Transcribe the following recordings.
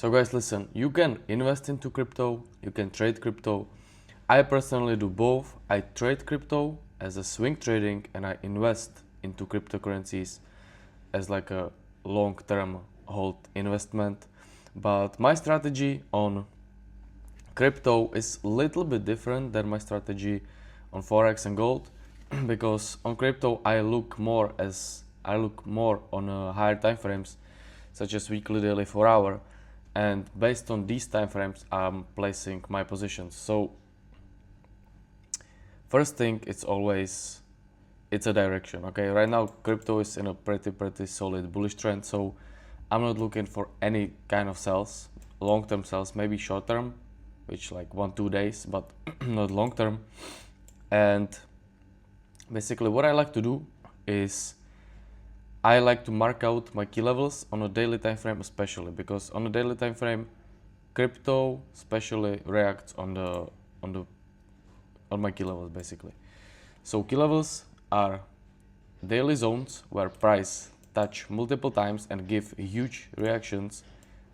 So guys, listen, you can invest into crypto, you can trade crypto. I personally do both. I trade crypto as a swing trading and I invest into cryptocurrencies as like a long-term hold investment. But my strategy on crypto is a little bit different than my strategy on Forex and gold because on crypto I look more on higher time frames such as weekly, daily, 4 hour, and based on these time frames I'm placing my positions. So first thing, it's a direction. Okay, right now crypto is in a pretty solid bullish trend, so I'm not looking for any kind of sells, long-term sells, maybe short-term, which like 1-2 days, but not long-term. And basically what I like to do is I like to mark out my key levels on a daily time frame, especially because on a daily time frame crypto especially reacts on my key levels basically. So key levels are daily zones where price touch multiple times and give huge reactions,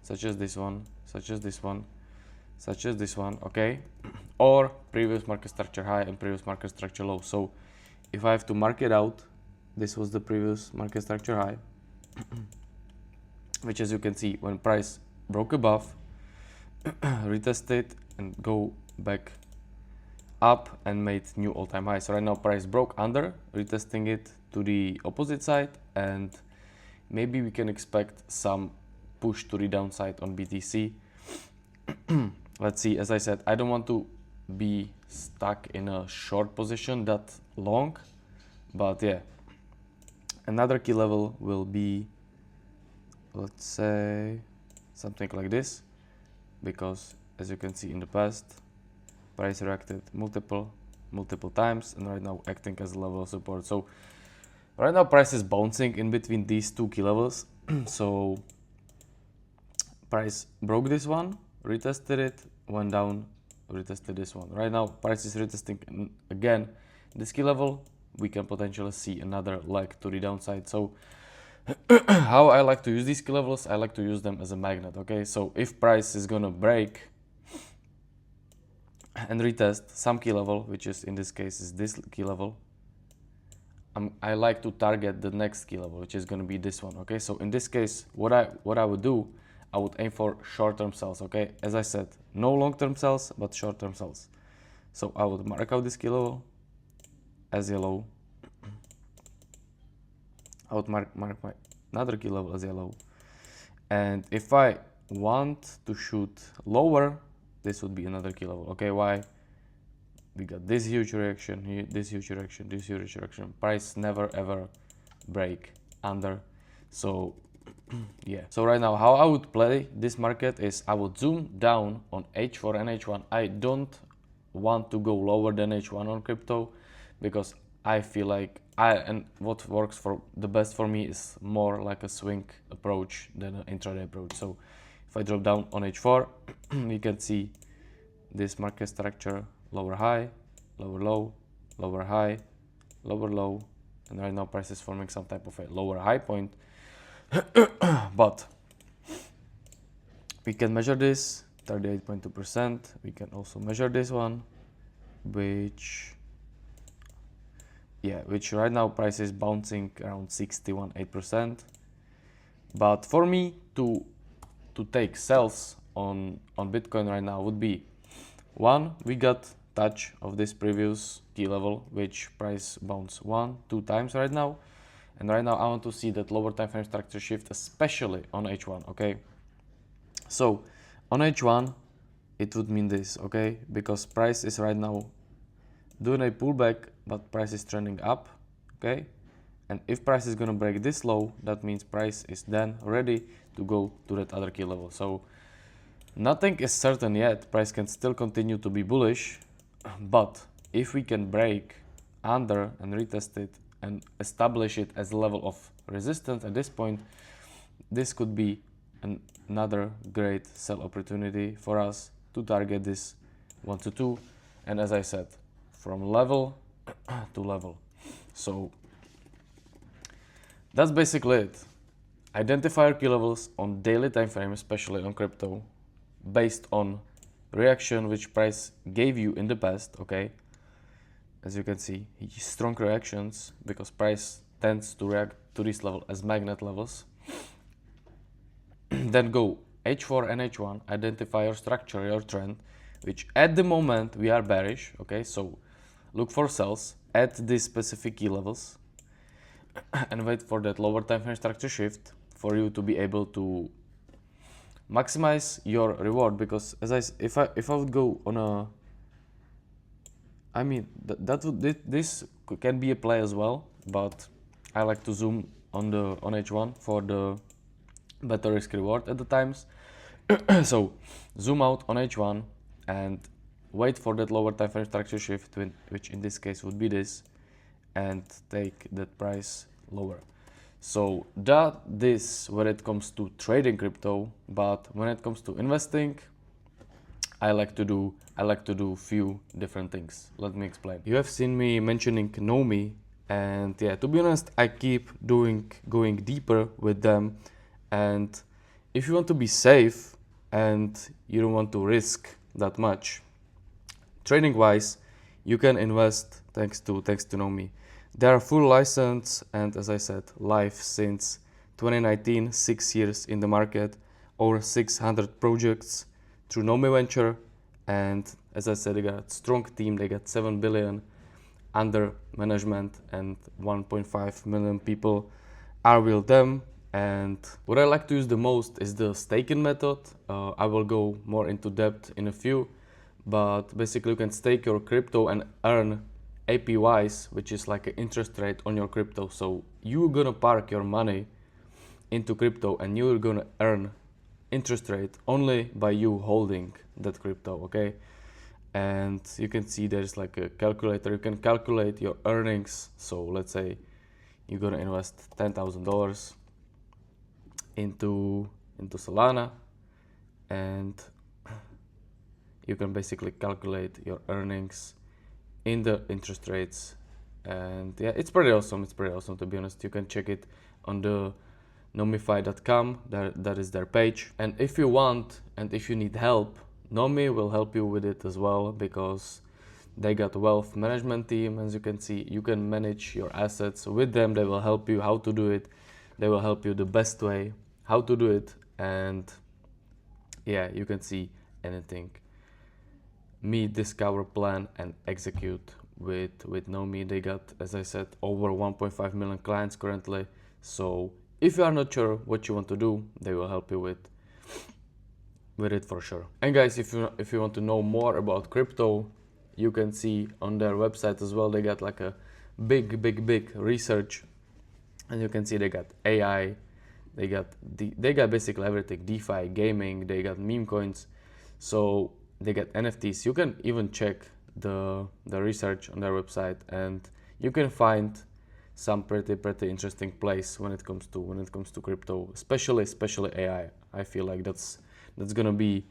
such as this one, such as this one, such as this one, okay? Or previous market structure high and previous market structure low. So if I have to mark it out, this was the previous market structure high, which as you can see, when price broke above, retested and go back up and made new all-time high. So right now price broke under, retesting it to the opposite side, and maybe we can expect some push to the downside on BTC. Let's see. As I said, I don't want to be stuck in a short position that long, but yeah, another key level will be, let's say, something like this, because as you can see in the past, price reacted multiple times and right now acting as a level of support. So right now price is bouncing in between these two key levels. So price broke this one, retested it, went down, retested this one. Right now price is retesting again this key level. We can potentially see another leg to the downside. So how I like to use these key levels, I like to use them as a magnet. Okay, so if price is gonna break and retest some key level, which is in this case is this key level, I like to target the next key level, which is going to be this one. Okay, so in this case what I would do, I would aim for short-term sells. Okay, as I said, no long-term sells but short-term sells. So I would mark out this key level as yellow. I would mark my another key level as yellow, and if I want to shoot lower, this would be another key level. Okay, why? We got this huge reaction here, this huge reaction, this huge reaction. Price never ever break under. So yeah. So right now how I would play this market is I would zoom down on H4 and H1. I don't want to go lower than H1 on crypto because I feel like what works for the best for me is more like a swing approach than an intraday approach. So if I drop down on H4, you can see this market structure, lower high, lower low, lower high, lower low, and right now price is forming some type of a lower high point. But we can measure this 38.2%. We can also measure this one, which right now price is bouncing around 61.8%. But for me to take sells on Bitcoin right now would be, one, we got touch of this previous key level, which price bounced 1-2 times right now, and right now I want to see that lower time frame structure shift, especially on H1. Okay, so on H1 it would mean this, okay, because price is right now doing a pullback but price is trending up. Okay, and if price is gonna break this low, that means price is then ready to go to that other key level. So nothing is certain yet, price can still continue to be bullish, but if we can break under and retest it and establish it as a level of resistance at this point, this could be another great sell opportunity for us to target this 1 to 2, and as I said, from level to level. So that's basically it. Identify your key levels on daily time frame, especially on crypto, based on reaction which price gave you in the past, okay? As you can see, strong reactions because price tends to react to this level as magnet levels. Then go H4 and H1, identify your structure, your trend, which at the moment we are bearish, okay? So look for sells at these specific key levels and wait for that lower time frame structure shift for you to be able to maximize your reward. Because if I would go on a, I mean this can be a play as well, but I like to zoom on H1 for the better risk reward at the times. So zoom out on H1 and wait for that lower time frame structure shift, which in this case would be this, and take that price lower. So this when it comes to trading crypto, but when it comes to investing, I like to do few different things. Let me explain. You have seen me mentioning Nomy, and yeah, to be honest, I keep going deeper with them. And if you want to be safe and you don't want to risk that much, trading wise, you can invest thanks to Nomy. They are full license and, as I said, live since 2019, 6 years in the market, over 600 projects through Nomy Venture. And as I said, they got a strong team. They got 7 billion under management and 1.5 million people are with them. And what I like to use the most is the staking method. I will go more into depth in a few, but basically you can stake your crypto and earn APYs, which is like an interest rate on your crypto. So you're gonna park your money into crypto and you're gonna earn interest rate only by you holding that crypto, okay? And you can see there's like a calculator. You can calculate your earnings. So let's say you're gonna invest $10,000 into Solana, and you can basically calculate your earnings in the interest rates. And yeah, it's pretty awesome. To be honest. You can check it on the nomify.com. That is their page. And if you want and if you need help, Nomy will help you with it as well, because they got a wealth management team. As you can see, you can manage your assets with them. They will help you how to do it. They will help you the best way how to do it. And yeah, you can see anything. Me discover, plan and execute with Nomy. They got, as I said, over 1.5 million clients currently. So if you are not sure what you want to do, they will help you with it for sure. And guys, if you want to know more about crypto, you can see on their website as well. They got like a big research, and you can see they got AI, they got basically everything, DeFi, gaming, they got meme coins, so they got NFTs. You can even check the research on their website, and you can find some pretty interesting place when it comes to crypto, especially AI. I feel like that's gonna be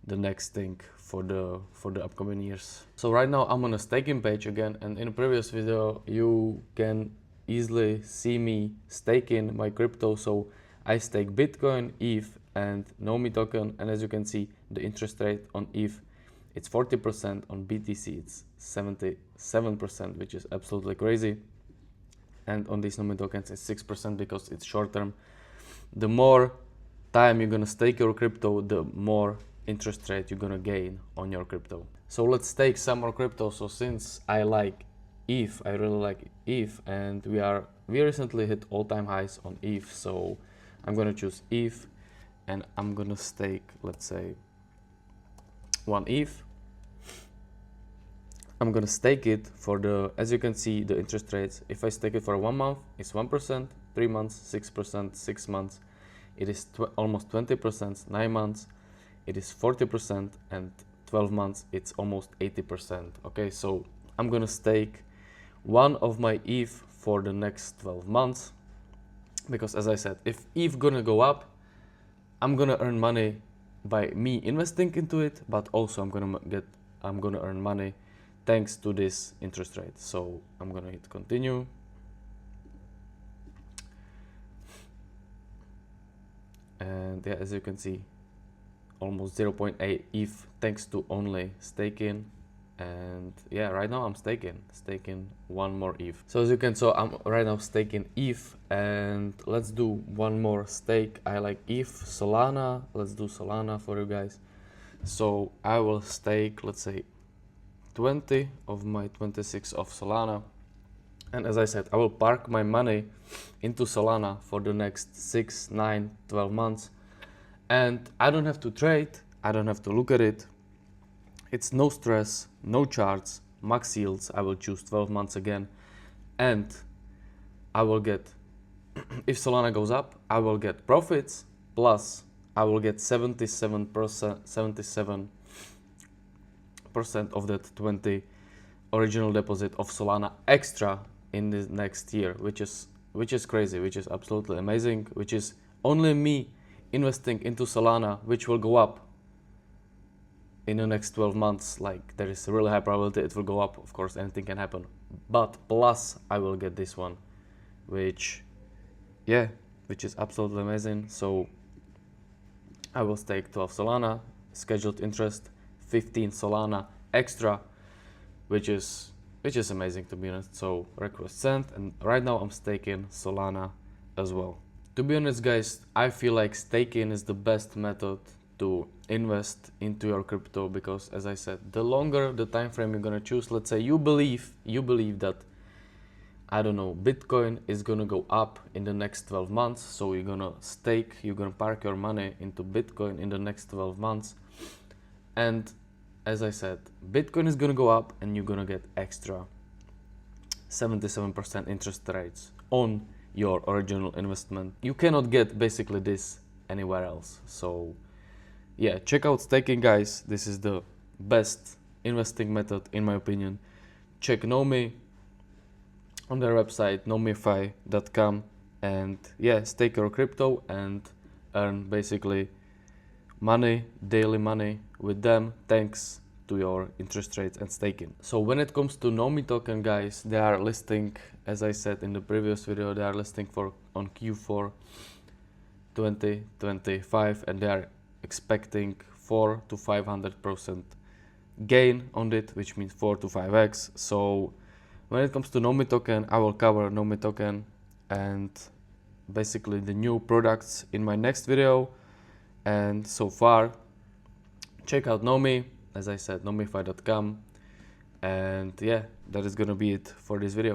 the next thing for the upcoming years. So right now I'm on a staking page again, and in a previous video you can easily see me staking my crypto. So I stake Bitcoin, ETH and Nomy token, and as you can see, the interest rate on ETH, it's 40%, on BTC it's 77%, which is absolutely crazy. And on these Nomy tokens it's 6% because it's short term. The more time you're gonna stake your crypto, the more interest rate you're gonna gain on your crypto. So let's stake some more crypto. So since I like ETH, I really like ETH, and we recently hit all-time highs on ETH, so I'm gonna choose ETH and I'm gonna stake, let's say, 1 ETH. I'm gonna stake it for the, as you can see, the interest rates. If I stake it for 1 month, it's 1%, 3 months, 6%, 6 months, it is almost 20%, 9 months, it is 40%, and 12 months, it's almost 80%. Okay, so I'm gonna stake one of my ETH for the next 12 months, because as I said, if ETH gonna go up, I'm gonna earn money by me investing into it, but also I'm gonna earn money thanks to this interest rate. So I'm gonna hit continue. And yeah, as you can see, almost 0.8 ETH thanks to only staking. And yeah, right now I'm staking one more ETH. So as you can see, I'm right now staking ETH, and let's do one more stake. I like ETH, Solana. Let's do Solana for you guys. So I will stake, let's say 20 of my 26 of Solana. And as I said, I will park my money into Solana for the next 6, 9, 12 months. And I don't have to trade, I don't have to look at it. It's no stress, no charts, max yields. I will choose 12 months again. And I will get, if Solana goes up, I will get profits, plus I will get 77% of that 20 original deposit of Solana extra in the next year, which is crazy, which is absolutely amazing, which is only me investing into Solana, which will go up in the next 12 months. Like, there is a really high probability it will go up. Of course, anything can happen, but plus I will get this one, which is absolutely amazing. So I will stake 12 Solana, scheduled interest, 15 Solana extra, which is amazing, to be honest. So request sent, and right now I'm staking Solana as well. To be honest, guys, I feel like staking is the best method to invest into your crypto, because as I said, the longer the time frame you're gonna choose, let's say you believe that, I don't know, Bitcoin is gonna go up in the next 12 months, so you're gonna park your money into Bitcoin in the next 12 months. And as I said, Bitcoin is gonna go up and you're gonna get extra 77% interest rates on your original investment. You cannot get basically this anywhere else. So yeah, check out staking, guys. This is the best investing method in my opinion. Check Nomy on their website, nomify.com, and yeah, stake your crypto and earn basically money, daily money with them, thanks to your interest rates and staking. So when it comes to Nomy token, guys, they are listing, as I said in the previous video, they are listing on Q4 2025, and they are expecting 400 to 500% gain on it, which means 4 to 5x. So when it comes to Nomy token, I will cover Nomy token and basically the new products in my next video. And so far, check out Nomy, as I said, nomify.com. And yeah, that is gonna be it for this video.